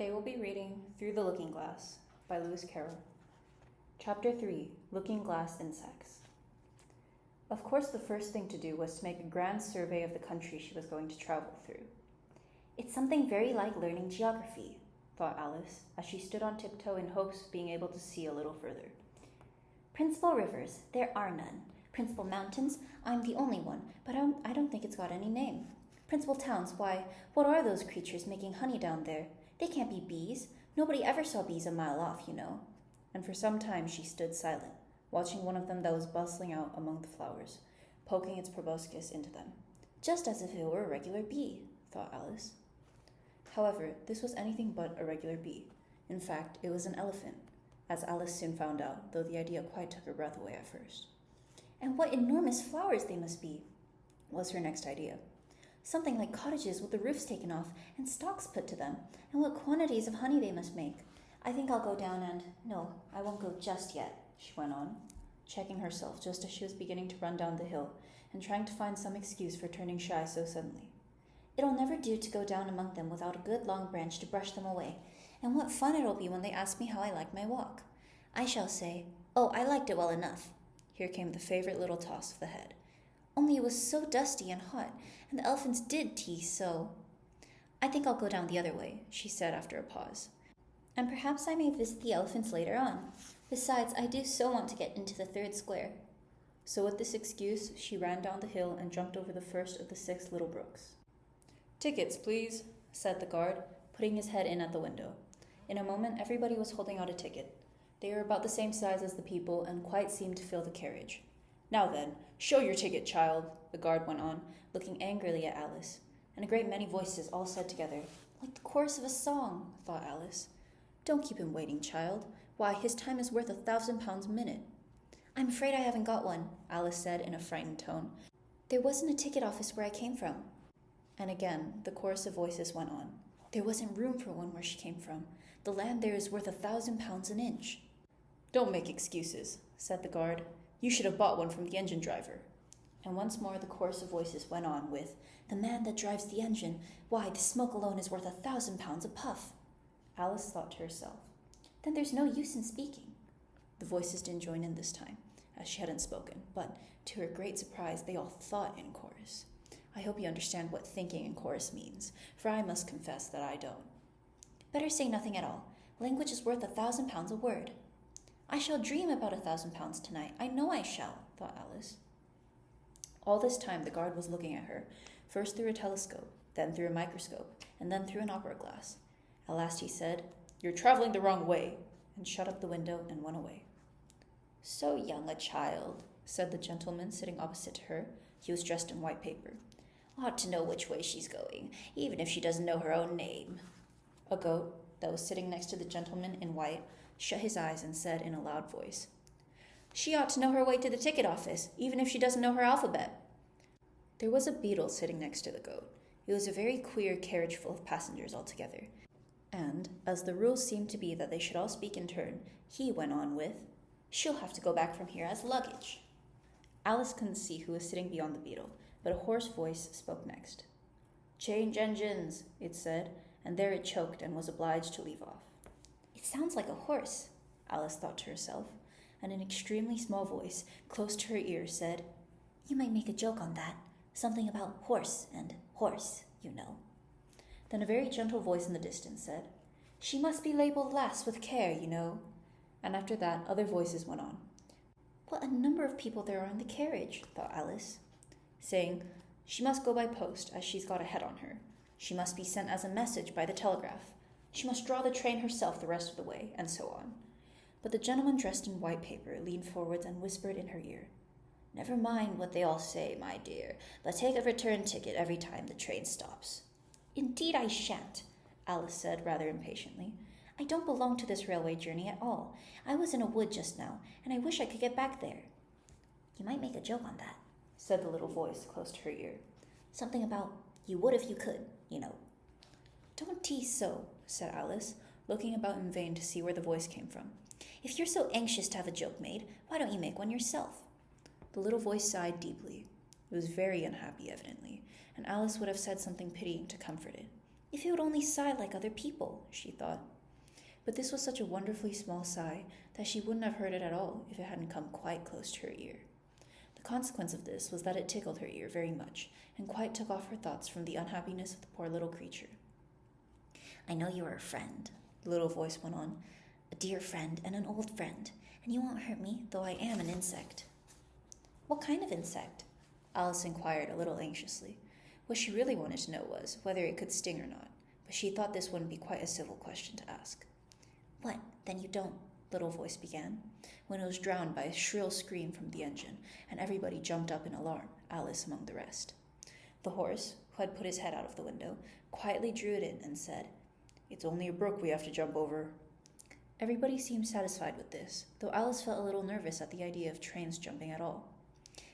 Today we'll be reading Through the Looking Glass by Lewis Carroll. Chapter 3, Looking Glass Insects. Of course, the first thing to do was to make a grand survey of the country she was going to travel through. It's something very like learning geography, thought Alice, as she stood on tiptoe in hopes of being able to see a little further. Principal rivers, there are none. Principal mountains, I'm the only one, but I don't think it's got any name. Principal towns, why, what are those creatures making honey down there? They can't be bees. Nobody ever saw bees a mile off, you know. And for some time she stood silent, watching one of them that was bustling out among the flowers, poking its proboscis into them. Just as if it were a regular bee, thought Alice. However, this was anything but a regular bee. In fact, it was an elephant, as Alice soon found out, though the idea quite took her breath away at first. And what enormous flowers they must be, was her next idea. Something like cottages with the roofs taken off and stalks put to them, and what quantities of honey they must make. I think I'll go down and... No, I won't go just yet, she went on, checking herself just as she was beginning to run down the hill and trying to find some excuse for turning shy so suddenly. It'll never do to go down among them without a good long branch to brush them away, and what fun it'll be when they ask me how I like my walk. I shall say, oh, I liked it well enough. Here came the favorite little toss of the head. Only it was so dusty and hot, and the elephants did tease so. I think I'll go down the other way, she said after a pause. And perhaps I may visit the elephants later on. Besides, I do so want to get into the third square. So with this excuse, she ran down the hill and jumped over the first of the 6 little brooks. Tickets, please, said the guard, putting his head in at the window. In a moment, everybody was holding out a ticket. They were about the same size as the people and quite seemed to fill the carriage. Now then, show your ticket, child, the guard went on, looking angrily at Alice, and a great many voices all said together, like the chorus of a song, thought Alice. Don't keep him waiting, child. Why, his time is worth £1,000 a minute. I'm afraid I haven't got one, Alice said in a frightened tone. There wasn't a ticket office where I came from. And again, the chorus of voices went on. There wasn't room for one where she came from. The land there is worth £1,000 an inch. Don't make excuses, said the guard. You should have bought one from the engine driver. And once more the chorus of voices went on with, the man that drives the engine, why, the smoke alone is worth £1,000 a puff. Alice thought to herself, then there's no use in speaking. The voices didn't join in this time, as she hadn't spoken, but to her great surprise, they all thought in chorus. I hope you understand what thinking in chorus means, for I must confess that I don't. Better say nothing at all. Language is worth £1,000 a word. I shall dream about £1,000 tonight. I know I shall, thought Alice. All this time the guard was looking at her, first through a telescope, then through a microscope, and then through an opera glass. At last he said, You're traveling the wrong way, and shut up the window and went away. So young a child, said the gentleman sitting opposite to her. He was dressed in white paper. Ought to know which way she's going, even if she doesn't know her own name. A goat, that was sitting next to the gentleman in white, shut his eyes and said in a loud voice, She ought to know her way to the ticket office, even if she doesn't know her alphabet. There was a beetle sitting next to the goat. It was a very queer carriage full of passengers altogether. And, as the rule seemed to be that they should all speak in turn, he went on with, She'll have to go back from here as luggage. Alice couldn't see who was sitting beyond the beetle, but a hoarse voice spoke next. Change engines, it said, and there it choked and was obliged to leave off. It sounds like a horse, Alice thought to herself, and an extremely small voice, close to her ear, said, You might make a joke on that. Something about horse and horse, you know. Then a very gentle voice in the distance said, She must be labeled lass with care, you know. And after that, other voices went on. What a number of people there are in the carriage, thought Alice, saying, She must go by post, as she's got a head on her. She must be sent as a message by the telegraph. She must draw the train herself the rest of the way, and so on. But the gentleman dressed in white paper leaned forwards and whispered in her ear, Never mind what they all say, my dear, but take a return ticket every time the train stops. Indeed I shan't, Alice said rather impatiently. I don't belong to this railway journey at all. I was in a wood just now, and I wish I could get back there. You might make a joke on that, said the little voice close to her ear. Something about, you would if you could, you know. Don't tease so, said Alice, looking about in vain to see where the voice came from. If you're so anxious to have a joke made, why don't you make one yourself? The little voice sighed deeply. It was very unhappy, evidently, and Alice would have said something pitying to comfort it. If it would only sigh like other people, she thought. But this was such a wonderfully small sigh that she wouldn't have heard it at all if it hadn't come quite close to her ear. The consequence of this was that it tickled her ear very much and quite took off her thoughts from the unhappiness of the poor little creature. I know you are a friend, the little voice went on, a dear friend and an old friend, and you won't hurt me, though I am an insect. What kind of insect? Alice inquired a little anxiously. What she really wanted to know was whether it could sting or not, but she thought this wouldn't be quite a civil question to ask. What, then you don't? Little voice began, when it was drowned by a shrill scream from the engine, and everybody jumped up in alarm, Alice among the rest. The horse, who had put his head out of the window, quietly drew it in and said, It's only a brook we have to jump over. Everybody seemed satisfied with this, though Alice felt a little nervous at the idea of trains jumping at all.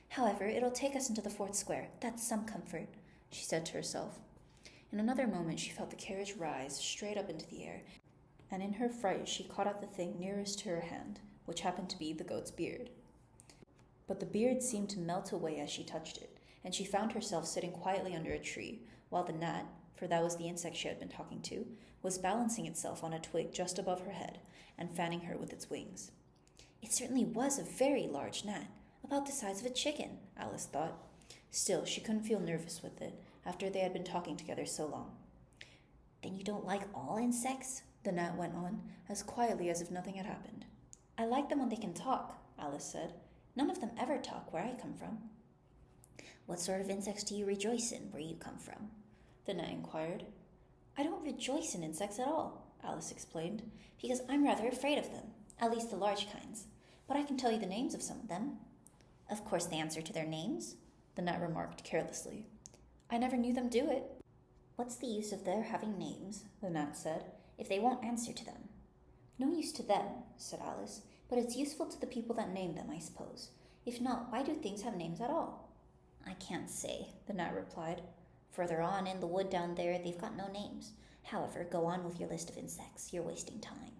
However, it'll take us into the 4th square. That's some comfort, she said to herself. In another moment she felt the carriage rise straight up into the air, and in her fright she caught at the thing nearest to her hand, which happened to be the goat's beard. But the beard seemed to melt away as she touched it, and she found herself sitting quietly under a tree, while the gnat, for that was the insect she had been talking to, was balancing itself on a twig just above her head and fanning her with its wings. It certainly was a very large gnat, about the size of a chicken, Alice thought. Still, she couldn't feel nervous with it, after they had been talking together so long. Then you don't like all insects? The gnat went on, as quietly as if nothing had happened. I like them when they can talk, Alice said. None of them ever talk where I come from. What sort of insects do you rejoice in where you come from? The gnat inquired. I don't rejoice in insects at all, Alice explained, because I'm rather afraid of them, at least the large kinds. But I can tell you the names of some of them. Of course they answer to their names, the gnat remarked carelessly. I never knew them do it. What's the use of their having names, the gnat said, if they won't answer to them? No use to them, said Alice, but it's useful to the people that name them, I suppose. If not, why do things have names at all? I can't say, the gnat replied. Further on in the wood down there, they've got no names. However, go on with your list of insects. You're wasting time.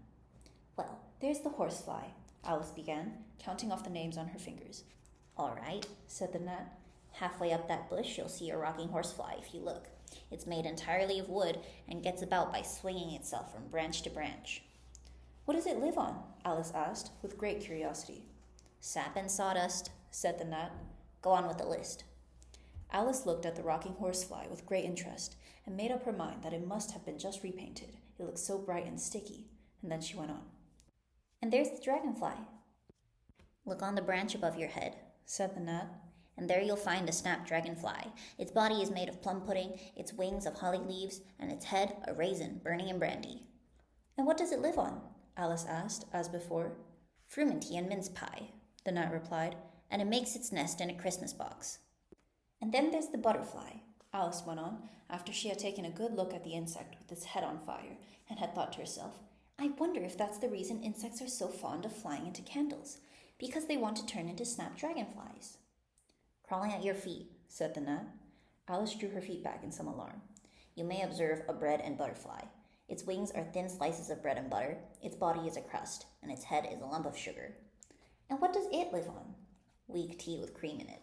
Well, there's the horsefly, Alice began, counting off the names on her fingers. All right, said the gnat. Halfway up that bush, you'll see a rocking horsefly if you look. It's made entirely of wood and gets about by swinging itself from branch to branch. What does it live on? Alice asked, with great curiosity. Sap and sawdust, said the gnat. Go on with the list. Alice looked at the rocking horsefly with great interest and made up her mind that it must have been just repainted. It looked so bright and sticky, and then she went on. And there's the dragonfly. Look on the branch above your head, said the gnat, and there you'll find a snapdragonfly. Its body is made of plum pudding, its wings of holly leaves, and its head a raisin burning in brandy. And what does it live on? Alice asked, as before. Frumenty and mince pie, the gnat replied, and it makes its nest in a Christmas box. And then there's the butterfly, Alice went on, after she had taken a good look at the insect with its head on fire, and had thought to herself, I wonder if that's the reason insects are so fond of flying into candles, because they want to turn into snapdragonflies. Crawling at your feet, said the gnat. Alice drew her feet back in some alarm. You may observe a bread and butterfly. Its wings are thin slices of bread and butter, its body is a crust, and its head is a lump of sugar. And what does it live on? Weak tea with cream in it.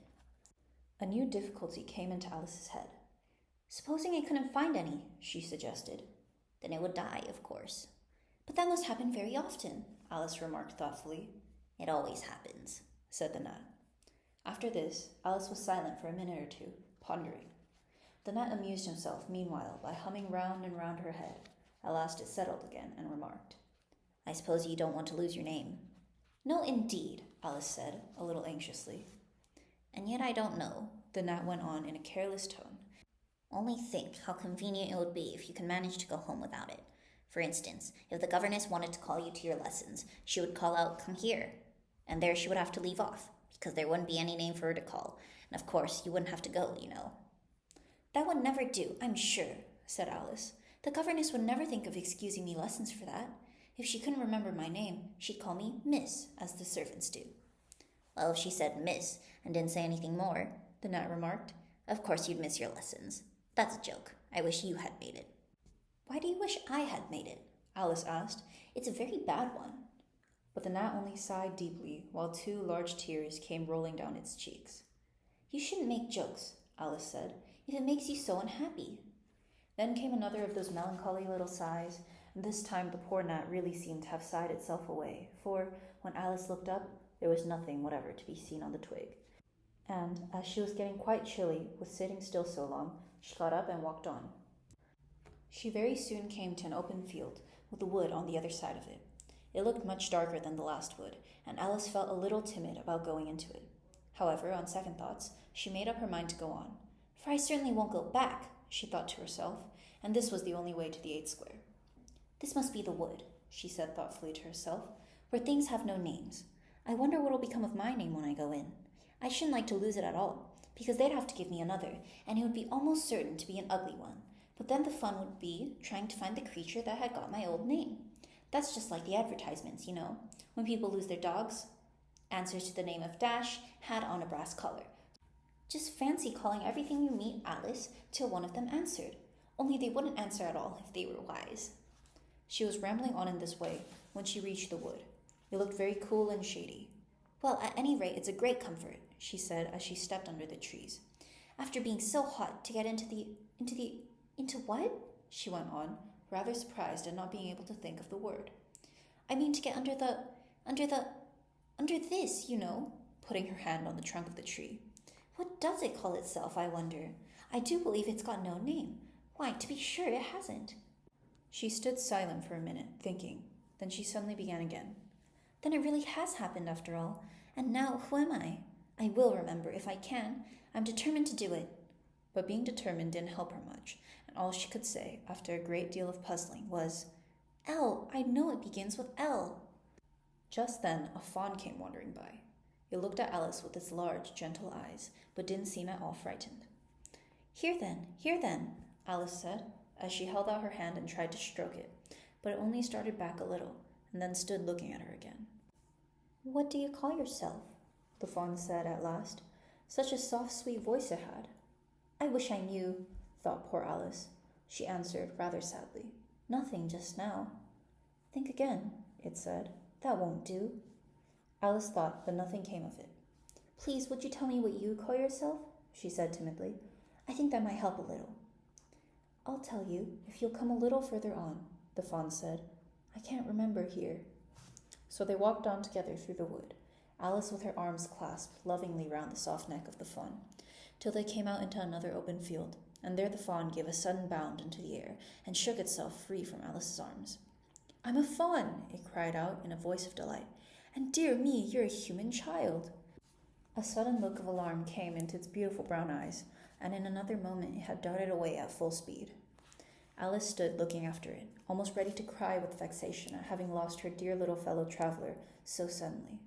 A new difficulty came into Alice's head. Supposing it couldn't find any, she suggested. Then it would die, of course. But that must happen very often, Alice remarked thoughtfully. It always happens, said the gnat. After this, Alice was silent for a minute or two, pondering. The gnat amused himself, meanwhile, by humming round and round her head. At last it settled again and remarked, I suppose you don't want to lose your name. No, indeed, Alice said, a little anxiously. And yet I don't know, the gnat went on in a careless tone. Only think how convenient it would be if you could manage to go home without it. For instance, if the governess wanted to call you to your lessons, she would call out, come here, and there she would have to leave off, because there wouldn't be any name for her to call, and of course you wouldn't have to go, you know. That would never do, I'm sure, said Alice. The governess would never think of excusing me lessons for that. If she couldn't remember my name, she'd call me Miss, as the servants do. Well, if she said Miss and didn't say anything more, the gnat remarked, of course you'd miss your lessons. That's a joke. I wish you had made it. Why do you wish I had made it? Alice asked. It's a very bad one. But the gnat only sighed deeply, while 2 large tears came rolling down its cheeks. You shouldn't make jokes, Alice said, if it makes you so unhappy. Then came another of those melancholy little sighs, and this time the poor gnat really seemed to have sighed itself away, for when Alice looked up, there was nothing whatever to be seen on the twig. And as she was getting quite chilly with sitting still so long, she got up and walked on. She very soon came to an open field with a wood on the other side of it. It looked much darker than the last wood, and Alice felt a little timid about going into it. However, on second thoughts, she made up her mind to go on. For I certainly won't go back, she thought to herself, and this was the only way to the 8 square. This must be the wood, she said thoughtfully to herself, where things have no names. I wonder what'll become of my name when I go in. I shouldn't like to lose it at all, because they'd have to give me another, and it would be almost certain to be an ugly one. But then the fun would be trying to find the creature that had got my old name. That's just like the advertisements, you know, when people lose their dogs. Answers to the name of Dash had on a brass collar. Just fancy calling everything you meet Alice till one of them answered. Only they wouldn't answer at all if they were wise. She was rambling on in this way when she reached the wood. It looked very cool and shady. Well, at any rate, it's a great comfort, she said as she stepped under the trees. After being so hot to get into what? She went on, rather surprised at not being able to think of the word. I mean to get under this, you know, putting her hand on the trunk of the tree. What does it call itself, I wonder? I do believe it's got no name. Why, to be sure it hasn't. She stood silent for a minute, thinking. Then she suddenly began again. Then it really has happened after all. And now, who am I? I will remember if I can. I'm determined to do it. But being determined didn't help her much, and all she could say, after a great deal of puzzling, was, L, I know it begins with L. Just then, a fawn came wandering by. It looked at Alice with its large, gentle eyes, but didn't seem at all frightened. Here then, Alice said, as she held out her hand and tried to stroke it, but it only started back a little, and then stood looking at her again. What do you call yourself? The fawn said at last. Such a soft, sweet voice it had. I wish I knew, thought poor Alice. She answered rather sadly. Nothing just now. Think again, it said. That won't do. Alice thought, but nothing came of it. Please, would you tell me what you call yourself? She said timidly. I think that might help a little. I'll tell you, if you'll come a little further on, the fawn said. I can't remember here. So they walked on together through the wood, Alice with her arms clasped lovingly round the soft neck of the fawn, till they came out into another open field, and there the fawn gave a sudden bound into the air and shook itself free from Alice's arms. I'm a fawn, it cried out in a voice of delight, and dear me, you're a human child. A sudden look of alarm came into its beautiful brown eyes, and in another moment it had darted away at full speed. Alice stood looking after it, almost ready to cry with vexation at having lost her dear little fellow traveler so suddenly.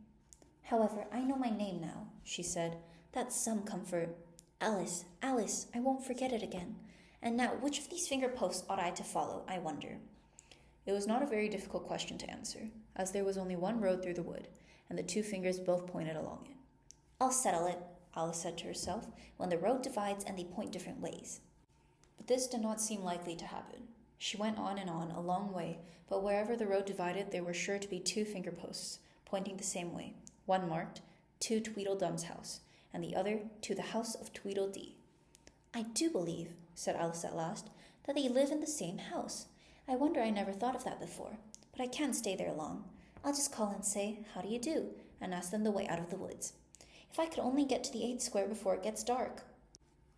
However, I know my name now, she said. That's some comfort. Alice, Alice, I won't forget it again. And now, which of these finger posts ought I to follow, I wonder? It was not a very difficult question to answer, as there was only one road through the wood, and the 2 fingers both pointed along it. I'll settle it, Alice said to herself, when the road divides and they point different ways. But this did not seem likely to happen. She went on and on a long way, but wherever the road divided there were sure to be 2 finger posts, pointing the same way, one marked, to Tweedledum's house, and the other to the house of Tweedledee. I do believe, said Alice at last, that they live in the same house. I wonder I never thought of that before, but I can't stay there long. I'll just call and say, how do you do, and ask them the way out of the woods. If I could only get to the 8 square before it gets dark.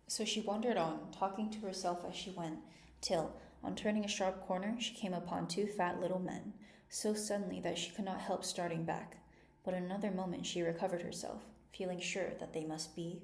So she wandered on, talking to herself as she went, till, on turning a sharp corner, she came upon 2 fat little men, so suddenly that she could not help starting back. But in another moment she recovered herself, feeling sure that they must be